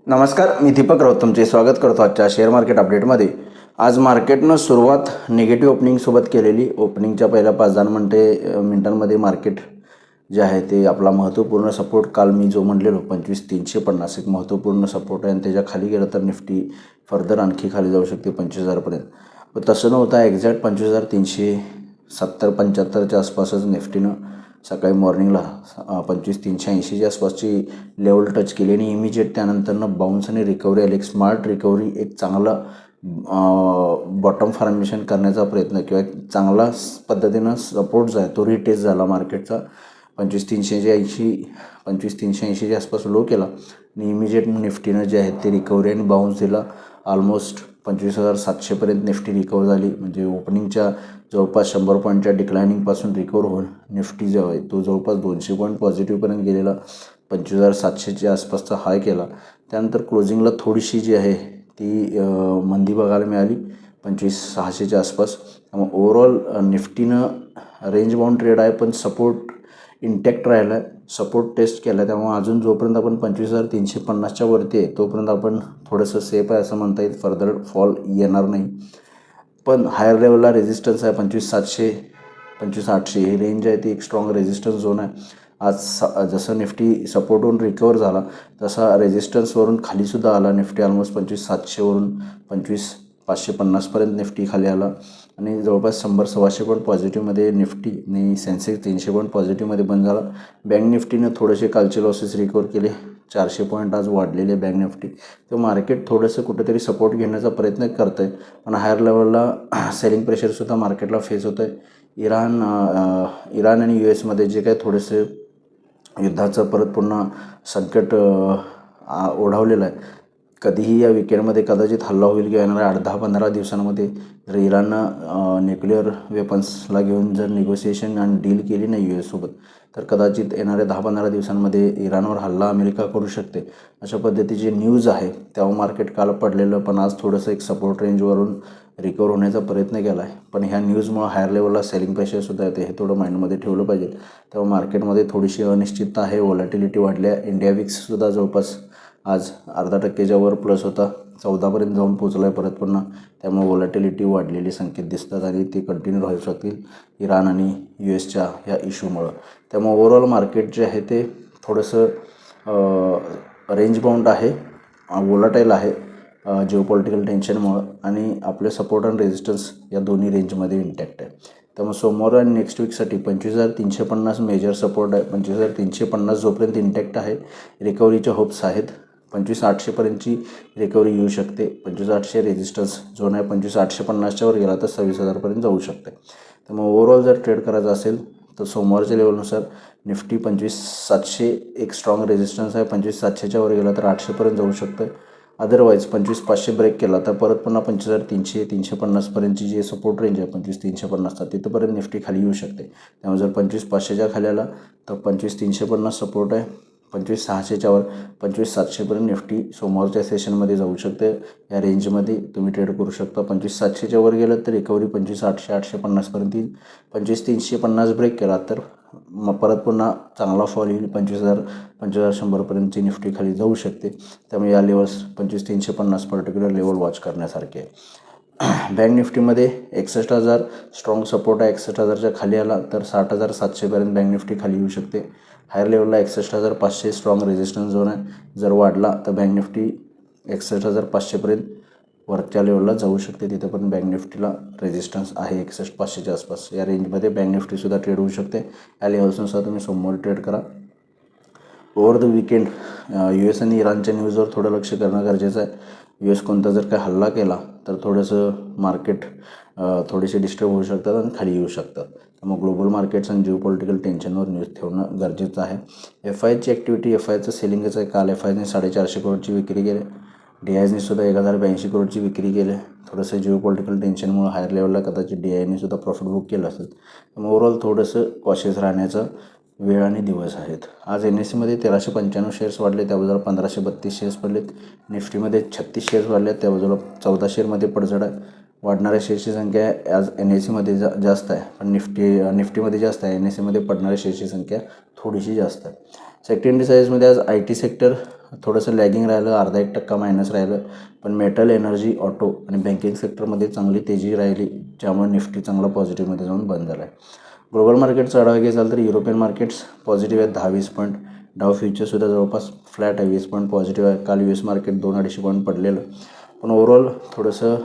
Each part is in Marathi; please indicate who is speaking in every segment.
Speaker 1: नमस्कार, मी दीपक राऊत तुमचे स्वागत करतो आजच्या शेअर मार्केट अपडेटमध्ये. आज मार्केटनं सुरुवात निगेटिव्ह ओपनिंगसोबत केलेली. ओपनिंगच्या पहिल्या 5-10 मिनिटांमध्ये मार्केट जे आहे ते आपला महत्त्वपूर्ण सपोर्ट, काल मी जो म्हणलेलो 25,350 एक महत्त्वपूर्ण सपोर्ट आहे आणि त्याच्या खाली गेलं तर निफ्टी फर्दर आणखी खाली जाऊ शकते 25,000पर्यंत. पण तसं नव्हतं. एक्झॅक्ट 25,370-75च्या आसपासच निफ्टीनं सकाळी मॉर्निंगला 25,380च्या आसपासची लेवल टच केली आणि इमिजिएट त्यानंतरनं बाउन्स आणि रिकव्हरी आली. एक स्मार्ट रिकव्हरी, एक चांगला बॉटम फॉर्मेशन करण्याचा प्रयत्न किंवा एक चांगला पद्धतीनं सपोर्ट जो आहे तो रिटेस्ट झाला मार्केटचा. 25,380च्या आसपास लो केला आणि इमिजिएट निफ्टीनं जे आहे ते रिकव्हरी आणि बाउन्स दिला. ऑलमोस्ट 25,700पर्यंत निफ्टी रिकवर झाली. म्हणजे ओपनिंगच्या जवळपास 100 पॉईंटच्या डिक्लायनिंगपासून रिकवर होऊन निफ्टी जो आहे तो जवळपास 200 पॉईंट पॉझिटिव्हपर्यंत गेलेला. 25,700च्या आसपासचा हाय केला. त्यानंतर क्लोजिंगला थोडीशी जी आहे ती मंदी बघायला मिळाली 25,600च्या आसपास. त्यामुळे ओव्हरऑल निफ्टीनं रेंज बाउंड ट्रेड आहे, पण सपोर्ट इंटॅक्ट राहिला आहे, सपोर्ट टेस्ट केला आहे. त्यामुळे अजून जोपर्यंत आपण 25,350च्या वरती आहे तोपर्यंत आपण थोडंसं सेफ आहे असं म्हणता येईल. फर्दर फॉल येणार नाही. पण हायर लेवलला रेजिस्टन्स आहे 25,700, 25,800 ही रेंज आहे ती एक स्ट्रॉंग रेजिस्टन्स झोन आहे. आज जसं निफ्टी सपोर्टवरून रिकवर झाला तसा रेजिस्टन्सवरून खालीसुद्धा आला. निफ्टी ऑलमोस्ट 25,700वरून 25,550पर्यंत निफ्टी खाली आला आणि जवळपास 100-125 पॉईंट पॉझिटिव्हमध्ये निफ्टी आणि सेन्सेक्स 300 पॉईंट पॉझिटिव्हमध्ये बंद झाला. बँक निफ्टीनं थोडेसे कालचे लॉसेस रिकवर केले. 400 पॉईंट आज वाढलेले बँक निफ्टी. तर मार्केट थोडंसं कुठेतरी सपोर्ट घेण्याचा प्रयत्न करतं आहे, पण हायर लेवलला सेलिंग प्रेशरसुद्धा मार्केटला फेस होतं आहे. इराण आणि US जे काय थोडेसे युद्धाचं परत पुन्हा संकट ओढावलेलं आहे. कधीही या विकेंडमध्ये कदाचित हल्ला होईल किंवा येणाऱ्या 8-10-15 दिवसांमध्ये जर इराणनं न्यूक्लिअर वेपन्सला घेऊन जर निगोसिएशन आणि डील केली नाही US सोबत, तर कदाचित येणाऱ्या 10-15 दिवसांमध्ये इराणवर हल्ला अमेरिका करू शकते. अशा पद्धतीची न्यूज आहे. तेव्हा मार्केट काल पडलेलं, पण आज थोडंसं एक सपोर्ट रेंजवरून रिकवर होण्याचा प्रयत्न केला आहे. पण ह्या न्यूजमुळं हायर लेवलला सेलिंग प्रेशरसुद्धा येते, हे थोडं माइंडमध्ये ठेवलं पाहिजे. तेव्हा मार्केटमध्ये थोडीशी अनिश्चितता आहे, व्हॉलॅटिलिटी वाढल्या. इंडिया विक्ससुद्धा जवळपास आज 0.5%च्या वर प्लस होता, 14पर्यंत जाऊन पोचला आहे परत पुन्हा. त्यामुळे व्हॉलॅटिलिटी वाढलेली संकेत दिसतात आणि ती कंटिन्यू राहू शकतील इराण आणि USच्या ह्या इश्यूमुळं. त्यामुळे ओव्हरऑल मार्केट जे आहे ते थोडंसं रेंज बाउंड आहे, वोलाटाईल आहे जिओपॉलिटिकल टेन्शनमुळं आणि आपले सपोर्ट आणि रेजिस्टन्स या दोन्ही रेंजमध्ये इंटॅक्ट आहे. त्यामुळे सोमवार आणि नेक्स्ट वीकसाठी 25,350 मेजर सपोर्ट आहे. 25,350 जोपर्यंत इंटॅक्ट आहे, रिकव्हरीचे होप्स आहेत. 25,800पर्यंतची रिकव्हरी येऊ शकते. 25,800 रेजिस्टन्स झोन आहे. 25,850च्या वर गेला तर 26,000पर्यंत जाऊ शकते. त्यामुळे ओव्हरऑल जर ट्रेड करायचं असेल तर सोमवारच्या लेवलनुसार निफ्टी 25,700 एक स्ट्रॉंग रेजिस्टन्स आहे. 25,700च्या वर गेला तर 800पर्यंत जाऊ शकतं. अदरवाईज 25,500 ब्रेक केला तर परत पुन्हा 25,300-350पर्यंतची जी सपोर्ट रेंज आहे 25,350 तिथंपर्यंत निफ्टी खाली येऊ शकते. त्यामुळे जर 25,500च्या खाली आला तर 25,350 सपोर्ट आहे. 25,600च्या वर 25,700पर्यंत निफ्टी सोमवारच्या सेशनमध्ये जाऊ शकते. या रेंजमध्ये तुम्ही ट्रेड करू शकता. 25,700च्या वर गेलं तर रिकव्हरी 25,800-850पर्यंत येईल. 25,350 ब्रेक केला तर मग परत पुन्हा चांगला फॉल येईल. 25,100पर्यंतची निफ्टी खाली जाऊ शकते. त्यामुळे या लेवल्स 25,350 पर्टिक्युलर लेवल वॉच करण्यासारखे आहे. बँक निफ्टीमध्ये 61,000 स्ट्रॉंग सपोर्ट आहे. 61,000च्या खाली आला तर 60,700पर्यंत बँक निफ्टी खाली येऊ शकते. हायर लेवलला 61,500 स्ट्रॉंग रेजिस्टन्स झोन आहे. जर वाढला तर बँक निफ्टी 61,500पर्यंत वरच्या लेवलला जाऊ शकते. तिथं पण बँक निफ्टीला रेजिस्टन्स आहे 61,500च्या आसपास. या रेंजमध्ये बँक निफ्टीसुद्धा ट्रेड होऊ शकते. या लेवल्सनुसार तुम्ही सोमवारी ट्रेड करा. ओव्हर द विकेंड US आणि इराणच्या न्यूजवर थोडं लक्ष करणं गरजेचं आहे. US कोणता जर काय हल्ला केला तर थोडंसं मार्केट थोडेसे डिस्टर्ब होऊ शकतात आणि खाली येऊ शकतात. त्यामुळे ग्लोबल मार्केट्स आणि जिओपॉलिटिकल टेन्शनवर न्यूज ठेवणं गरजेचं आहे. FIची ॲक्टिव्हिटी, FIचं सेलिंगच आहे. काल FIने 450 करोडची विक्री केली. DIने सुद्धा 1,082 करोडची विक्री केली. थोडंसं जिओपॉलिटिकल टेन्शनमुळे हायर लेवलला कदाचित DIने सुद्धा प्रॉफिट बुक केलं असेल. त्यामुळे ओव्हरऑल थोडंसं कॉशियस राहण्याचं वेळ आणि दिवस आहेत. आज NSEमध्ये 1,395 शेअर्स वाढले, त्या बाजूला 1,532 शेअर्स पडलेत. निफ्टीमध्ये 36 शेअर्स वाढले, त्या बाजूला 14 शेअरमध्ये पडझड आहे. वाढणाऱ्या शेअर्सची संख्या आज NSEमध्ये जास्त आहे, पण निफ्टीमध्ये जास्त आहे. NSEमध्ये पडणाऱ्या शेअर्सची संख्या थोडीशी जास्त आहे. सेक्टर इंडिसाइजमध्ये आज IT सेक्टर थोडंसं लॅगिंग राहिलं, अर्धा 1% मायनस राहिलं, पण मेटल, एनर्जी, ऑटो आणि बँकिंग सेक्टरमध्ये चांगली तेजी राहिली, ज्यामुळे निफ्टी चांगला पॉझिटिव्हमध्ये जाऊन बंद झाला आहे. ग्लोबल मार्केटचा आढावा घ्यायचा तर युरोपियन मार्केट्स पॉझिटिव्ह आहेत 10-20 पॉईंट. डाव फ्युचरसुद्धा जवळपास फ्लॅट आहे, 20 पॉईंट पॉझिटिव्ह आहे. काल US मार्केट 2-250 पॉईंट पडलेलं, पण ओव्हरऑल थोडंसं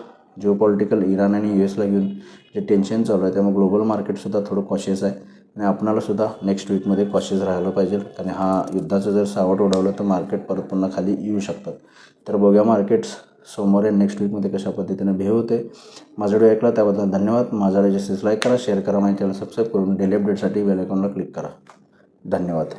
Speaker 1: जिओपॉलिटिकल इराण आणि US घेऊन जे टेन्शन चालू आहे, त्यामुळे ग्लोबल मार्केटसुद्धा थोडं कॉशियस आहे आणि आपणालासुद्धा नेक्स्ट वीकमध्ये कॉशियस राहायला पाहिजे, कारण हा युद्धाचं जर सावट उडवलं तर मार्केट परत पुन्हा खाली येऊ शकतात. तर बघूया मार्केट्स सोमवारी नेक्स्ट वीकमध्ये कशा पद्धतीनं बिहेव होते. माझा व्हिडिओ ऐकला त्याबद्दल धन्यवाद. माझा रजिस्ट्रेशन लाईक करा, शेअर करा, माहिती सबस्क्राईब करून डेली अपडेटसाठी बेल आयकॉनला क्लिक करा. धन्यवाद.